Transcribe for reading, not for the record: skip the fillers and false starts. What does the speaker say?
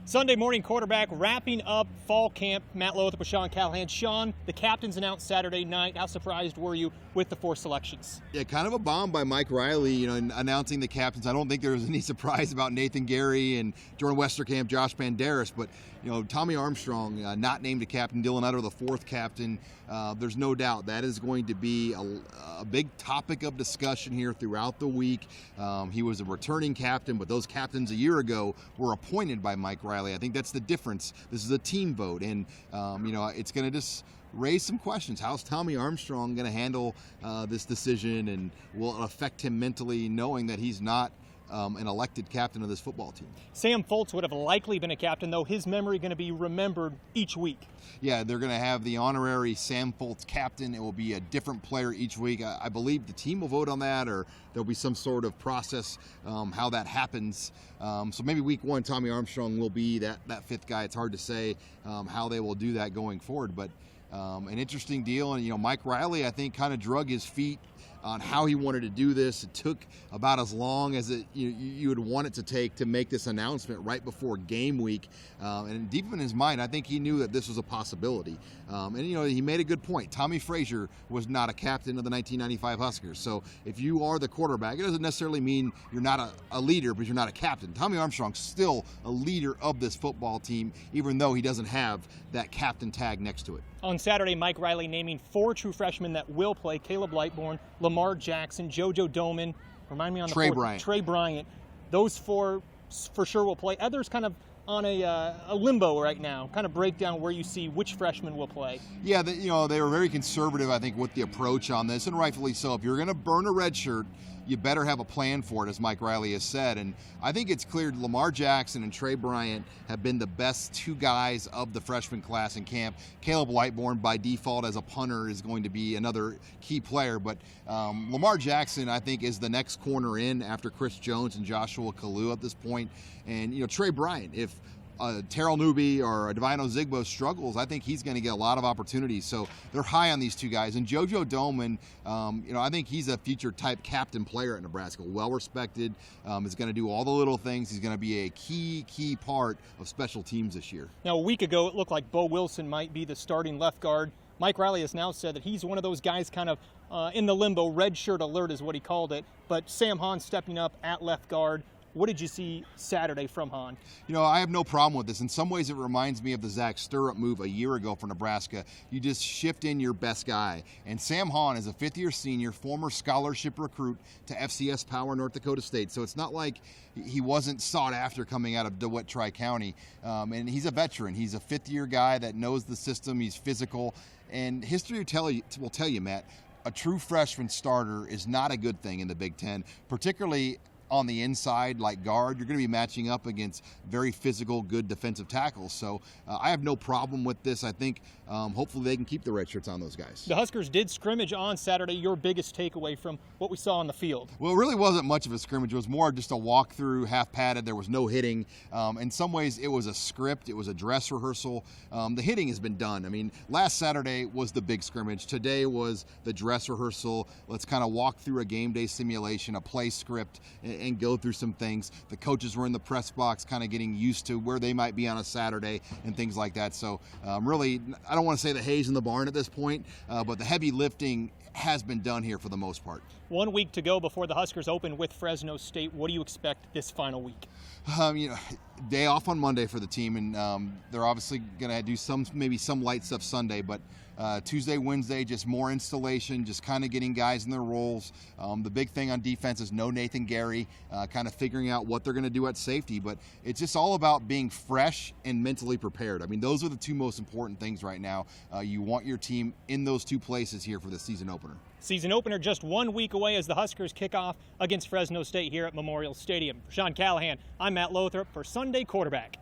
Sunday morning quarterback wrapping up fall camp. Matt Lothrop with Sean Callahan. Sean, the captains announced Saturday night. How surprised were you with the 4 selections? Yeah, kind of a bomb by Mike Riley, announcing the captains. I don't think there was any surprise about Nathan Gary and Jordan Westerkamp, Josh Banderas, but Tommy Armstrong not named a captain, Dylan Utter the 4th captain. There's no doubt that is going to be a big topic of discussion here throughout the week. He was a returning captain, but those captains a year ago were appointed by Mike Riley. I think that's the difference. This is a team vote, and it's going to just raise some questions. How's Tommy Armstrong going to handle this decision, and will it affect him mentally, knowing that he's not an elected captain of this football team? Sam Foltz would have likely been a captain, though. His memory going to be remembered each week. Yeah, they're going to have the honorary Sam Foltz captain. It will be a different player each week. I believe the team will vote on that, or there'll be some sort of process how that happens. So maybe week 1, Tommy Armstrong will be that 5th guy. It's hard to say how they will do that going forward, but an interesting deal. And Mike Riley, I think, kind of drug his feet on how he wanted to do this. It took about as long as you would want it to take to make this announcement right before game week. And deep in his mind, I think he knew that this was a possibility. And he made a good point. Tommy Frazier was not a captain of the 1995 Huskers. So if you are the quarterback, it doesn't necessarily mean you're not a leader, but you're not a captain. Tommy Armstrong's still a leader of this football team, even though he doesn't have that captain tag next to it. On Saturday, Mike Riley naming 4 true freshmen that will play: Caleb Lightbourne, Lamar Jackson, JoJo Doman, remind me on the Trey 4th, Bryant. Trey Bryant. Those 4 for sure will play. Others kind of on a limbo right now. Kind of break down where you see which freshmen will play. Yeah, they were very conservative, I think, with the approach on this, and rightfully so. If you're going to burn a red shirt, you better have a plan for it, as Mike Riley has said. And I think it's clear Lamar Jackson and Trey Bryant have been the best 2 guys of the freshman class in camp. Caleb Lightbourne, by default, as a punter, is going to be another key player. But Lamar Jackson, I think, is the next corner in after Chris Jones and Joshua Kalu at this point. And, Trey Bryant, if Terrell Newby or Divino Zigbo struggles, I think he's going to get a lot of opportunities. So they're high on these 2 guys. And JoJo Doman, I think he's a future type captain player at Nebraska. Well respected, is going to do all the little things. He's going to be a key part of special teams this year. Now, a week ago, it looked like Bo Wilson might be the starting left guard. Mike Riley has now said that he's one of those guys kind of in the limbo. Red shirt alert is what he called it. But Sam Hahn stepping up at left guard. What did you see Saturday from Hahn? I have no problem with this. In some ways, it reminds me of the Zach Stirrup move a year ago for Nebraska. You just shift in your best guy. And Sam Hahn is a 5th-year senior, former scholarship recruit to FCS Power North Dakota State. So it's not like he wasn't sought after coming out of DeWitt Tri-County. And he's a veteran. He's a 5th-year guy that knows the system. He's physical. And history will tell you, Matt, a true freshman starter is not a good thing in the Big Ten, particularly on the inside like guard. You're going to be matching up against very physical, good defensive tackles. So I have no problem with this. I think hopefully they can keep the red shirts on those guys. The Huskers did scrimmage on Saturday. Your biggest takeaway from what we saw on the field? Well, it really wasn't much of a scrimmage. It was more just a walkthrough, half padded. There was no hitting. In some ways, it was a script. It was a dress rehearsal. The hitting has been done. I mean, last Saturday was the big scrimmage. Today was the dress rehearsal. Let's kind of walk through a game day simulation, a play script, and go through some things. The coaches were in the press box kind of getting used to where they might be on a Saturday and things like that. So really, I don't want to say the hay's in the barn at this point, but the heavy lifting has been done here for the most part. 1 week to go before the Huskers open with Fresno State. What do you expect this final week? Day off on Monday for the team, and they're obviously going to do maybe some light stuff Sunday, but Tuesday, Wednesday, just more installation, just kind of getting guys in their roles. The big thing on defense is no Nathan Gary, kind of figuring out what they're going to do at safety, but it's just all about being fresh and mentally prepared. I mean, those are the 2 most important things right now. You want your team in those 2 places here for the season opener. Season opener just 1 week away as the Huskers kick off against Fresno State here at Memorial Stadium. For Sean Callahan, I'm Matt Lothrop for Sunday Quarterback.